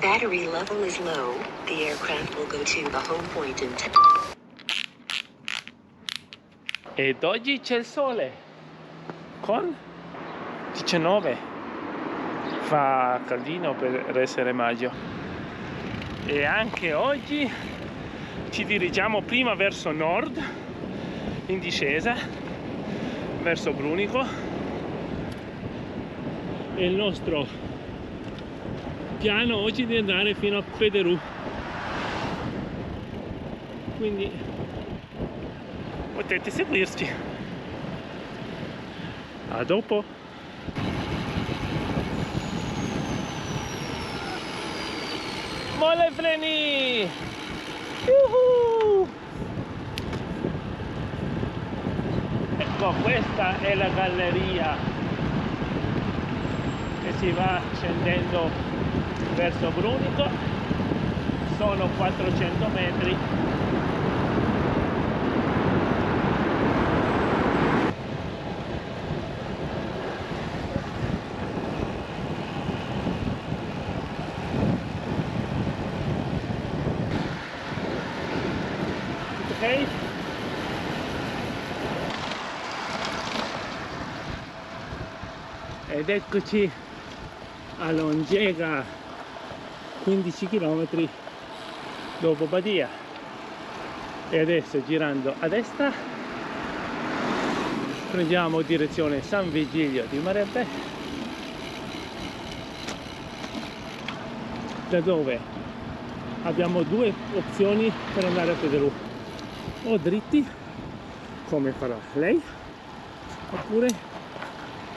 Battery level is low. The aircraft will go to the home point in Ed oggi c'è il sole con 19, fa caldino per essere maggio. E anche oggi ci dirigiamo prima verso nord in discesa verso Brunico e il nostro piano oggi è di andare fino a Pederù, quindi potete seguirci. A dopo. Molla i freni! Yuhu! Ecco, questa è la galleria che si va scendendo verso Brunico. Sono 400 metri. Ok? Ed eccoci a Longega, 15 km dopo Badia. E adesso, girando a destra, prendiamo direzione San Vigilio di Marebbe, da dove abbiamo due opzioni per andare a Pederù: o dritti come farà lei, oppure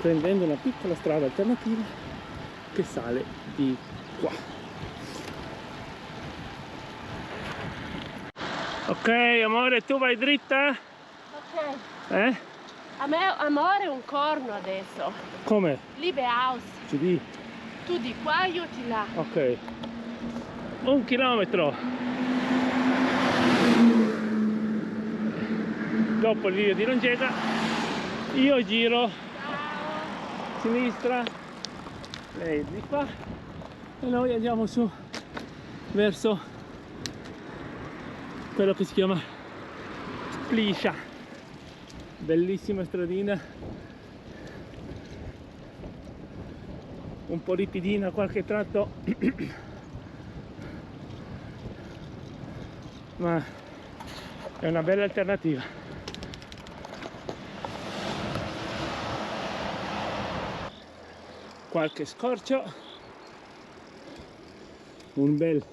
prendendo una piccola strada alternativa che sale di qua. Ok amore, tu vai dritta? Ok. A me amore un corno adesso. Come? Liebe Haus. CD. Tu di qua, io di là. Ok. 1 chilometro. Dopo il video di Longega io giro a sinistra, lei di qua e noi andiamo su verso quello che si chiama Pliscia, bellissima stradina, un po' ripidina qualche tratto ma è una bella alternativa. Qualche scorcio, un bel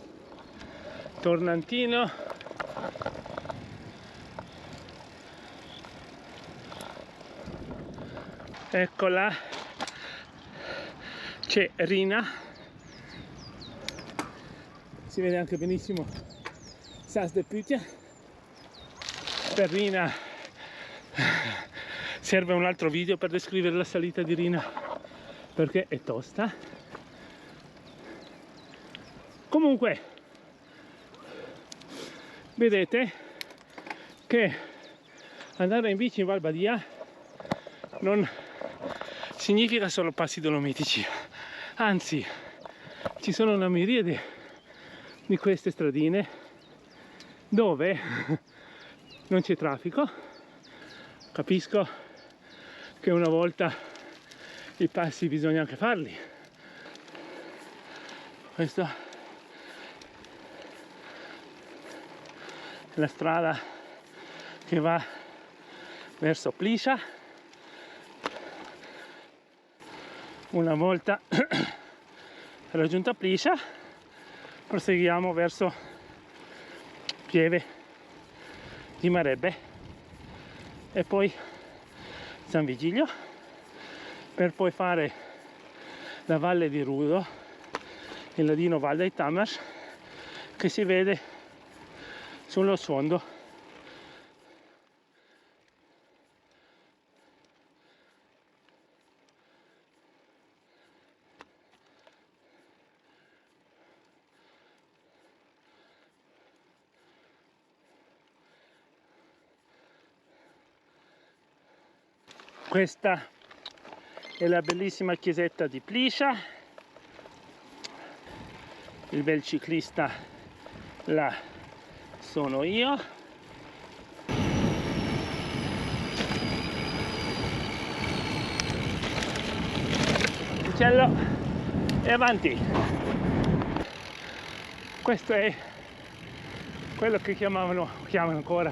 tornantino, eccola, c'è Rina, si vede anche benissimo Sas de Putia. Per Rina serve un altro video per descrivere la salita di Rina, perché è tosta. Comunque vedete che andare in bici in Val Badia non significa solo passi dolomitici, anzi ci sono una miriade di queste stradine dove non c'è traffico. Capisco che una volta i passi bisogna anche farli. Questa è la strada che va verso Pliscia. Una volta raggiunta Pliscia proseguiamo verso Pieve di Marebbe e poi San Vigilio, per poi fare la Valle di Rudo, il ladino Val dei Tamas, che si vede sullo sfondo. Questa è la bellissima chiesetta di Pliscia. il bel ciclista là sono io. Uccello e avanti. Questo è quello che chiamano ancora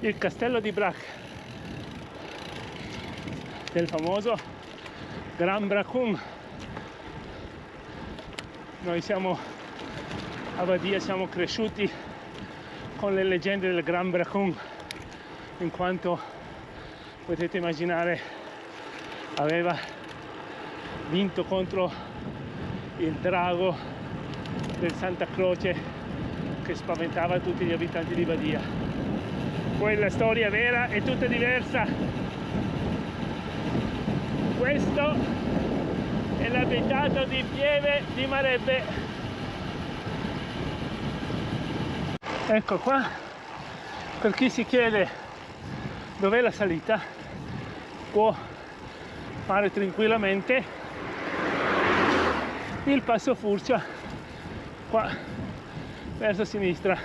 il castello di Brac, del famoso Gran Bracum. Noi siamo a Badia, siamo cresciuti con le leggende del Gran Bracum, in quanto potete immaginare aveva vinto contro il drago del Santa Croce che spaventava tutti gli abitanti di Badia. Poi la storia vera è tutta diversa. Questo è l'abitato di Pieve di Marebbe. Ecco qua, per chi si chiede dov'è la salita, può fare tranquillamente il passo Furcia qua verso sinistra,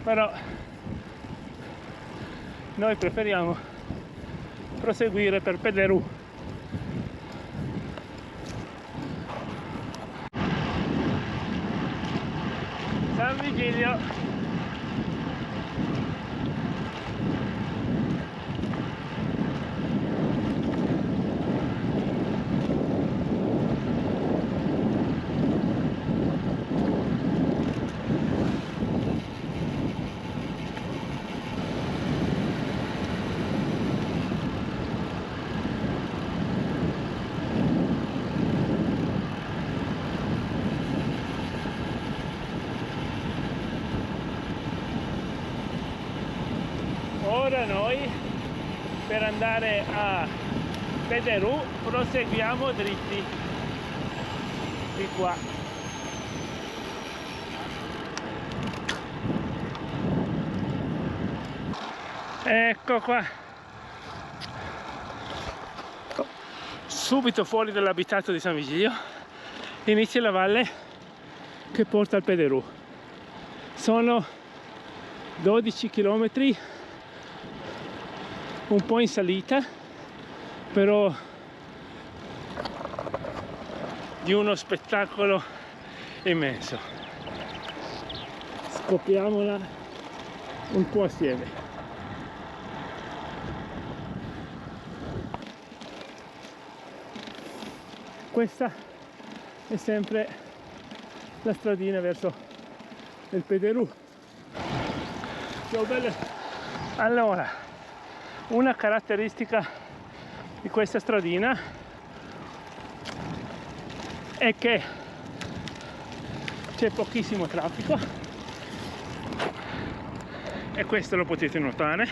però noi preferiamo proseguire per Pederù. San Vigilio. Ora noi per andare a Pederù proseguiamo dritti di qua. Ecco qua, subito fuori dall'abitato di San Vigilio inizia la valle che porta al Pederù. Sono 12 km, un po' in salita, però di uno spettacolo immenso. Scopriamola un po' assieme. Questa è sempre la stradina verso il Pederù. Ciao belle. Allora, una caratteristica di questa stradina è che c'è pochissimo traffico, e questo lo potete notare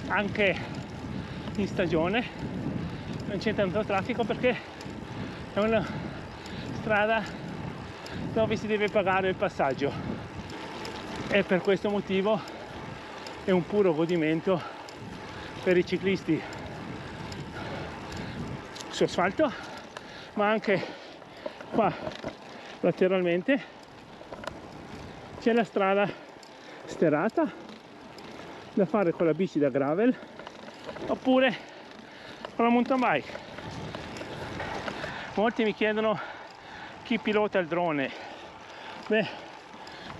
anche in stagione. Non c'è tanto traffico perché è una strada dove si deve pagare il passaggio, e per questo motivo è un puro godimento per i ciclisti su asfalto, ma anche qua lateralmente c'è la strada sterrata da fare con la bici da gravel oppure con la mountain bike. Molti mi chiedono chi pilota il drone. Beh,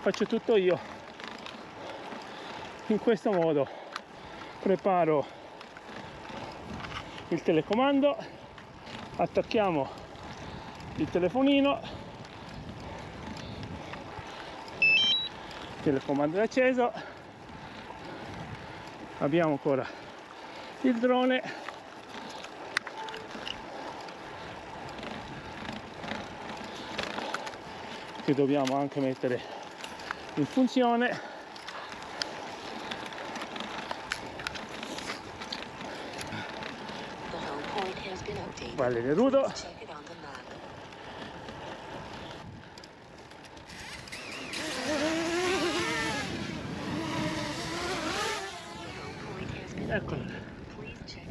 faccio tutto io. In questo modo preparo il telecomando, attacchiamo il telefonino, il telecomando è acceso, abbiamo ancora il drone, che dobbiamo anche mettere in funzione. Valle del Rudo. Check it on the map. The home point has been Eccolo. updated. Please check.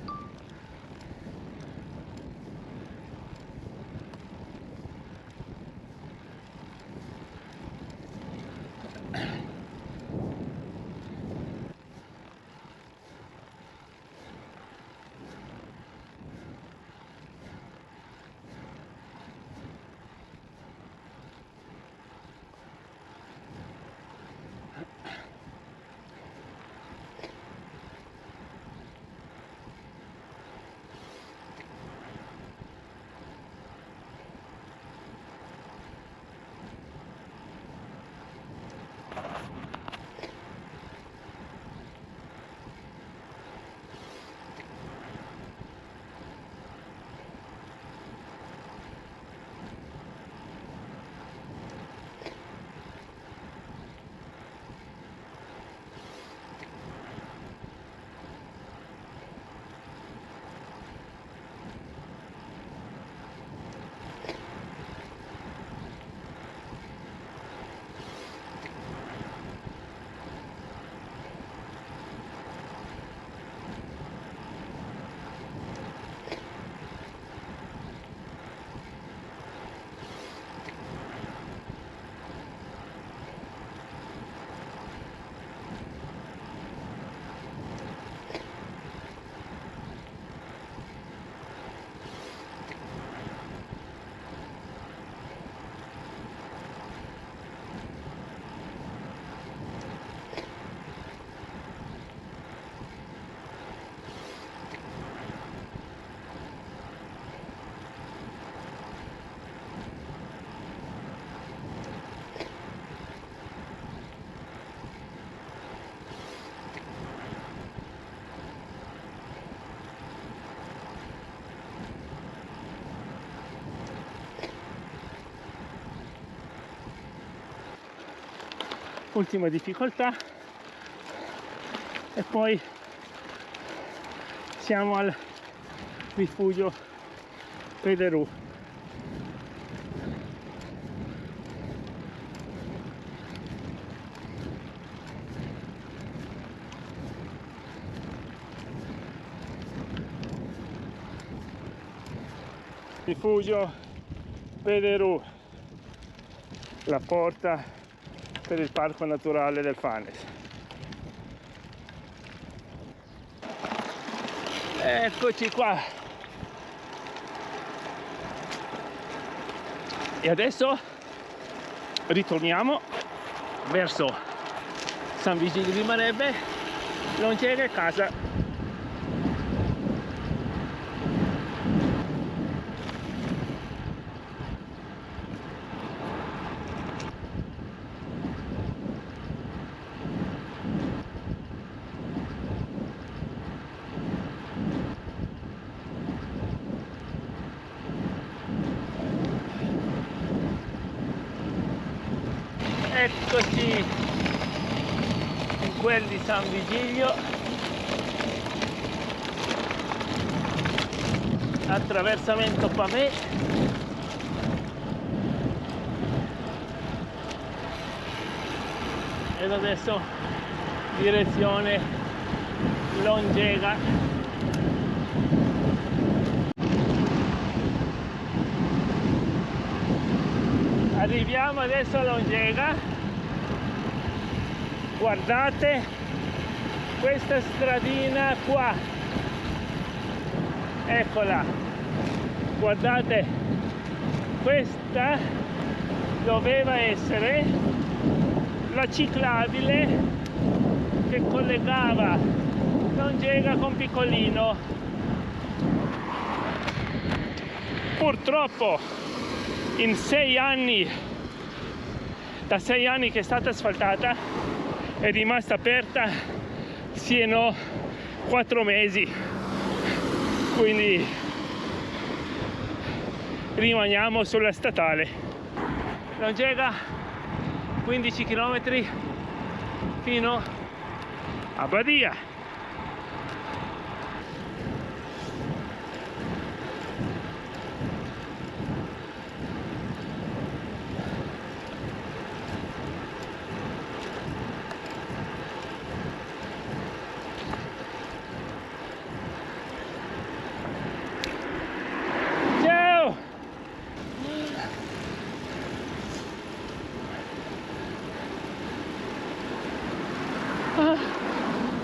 ultima difficoltà, e poi siamo al rifugio Pederù. Rifugio Pederù, la porta per il parco naturale del Fanes. Eccoci qua. E adesso ritorniamo verso San Vigilio di Marebbe, Longega e casa. Eccoci in quel di San Vigilio, attraversamento Pavè, ed adesso direzione Longega. Arriviamo adesso a Longega. Guardate questa stradina qua, eccola, guardate, questa doveva essere la ciclabile che collegava Longega con Piccolino. Purtroppo in 6 anni, da 6 anni che è stata asfaltata, è rimasta aperta siano 4 mesi, quindi rimaniamo sulla statale. Longega 15 km fino a Badia.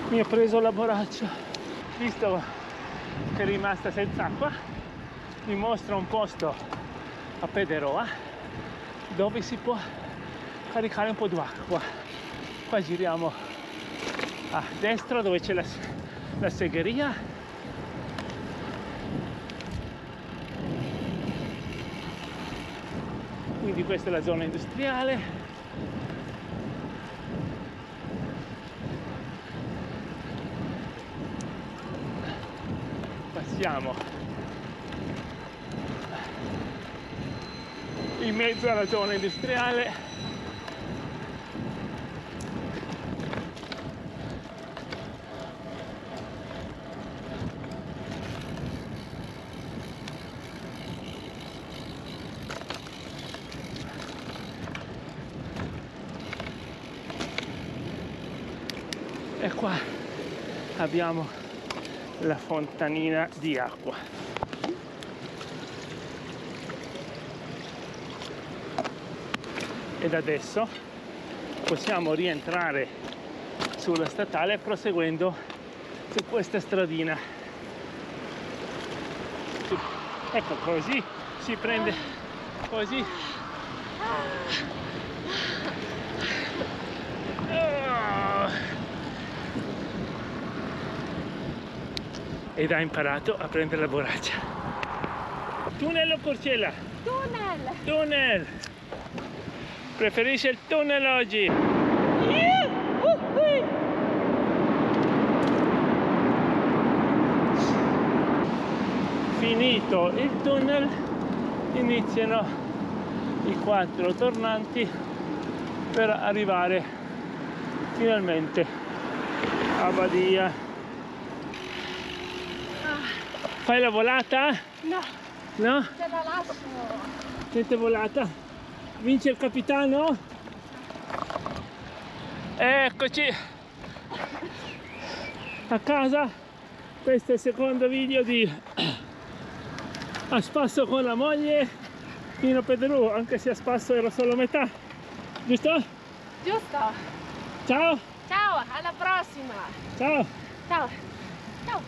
Mi ho preso la borraccia, visto che è rimasta senza acqua, vi mostro un posto a Pederoa dove si può caricare un po' di acqua. Qua giriamo a destra dove c'è la segheria, quindi questa è la zona industriale. Siamo in mezzo alla zona industriale. E qua abbiamo la fontanina di acqua. Ed adesso possiamo rientrare sulla statale proseguendo su questa stradina. Ecco, così si prende, così. Ed ha imparato a prendere la borraccia. Tunnel o Porcella? Tunnel! Tunnel! Preferisce il tunnel oggi? Finito il tunnel, iniziano i 4 tornanti per arrivare finalmente a Badia. Fai la volata? No, No? te la lascio. Niente volata? Vince il capitano? Eccoci a casa. Questo è il secondo video di a spasso con la moglie fino a Pedro, anche se a spasso era solo metà, giusto? Giusto. Ciao! Ciao, alla prossima. Ciao! Ciao. Ciao.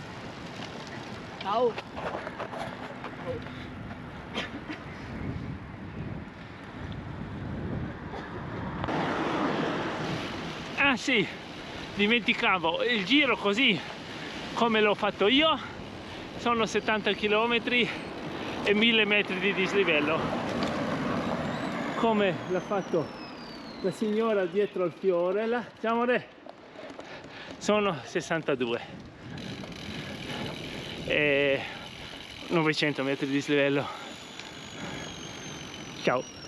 Ciao. Ah sì, dimenticavo, il giro così come l'ho fatto io sono 70 km e 1000 metri di dislivello, come l'ha fatto la signora dietro al fiore là. Ciao amore, sono 62 e 900 metri di dislivello. Ciao.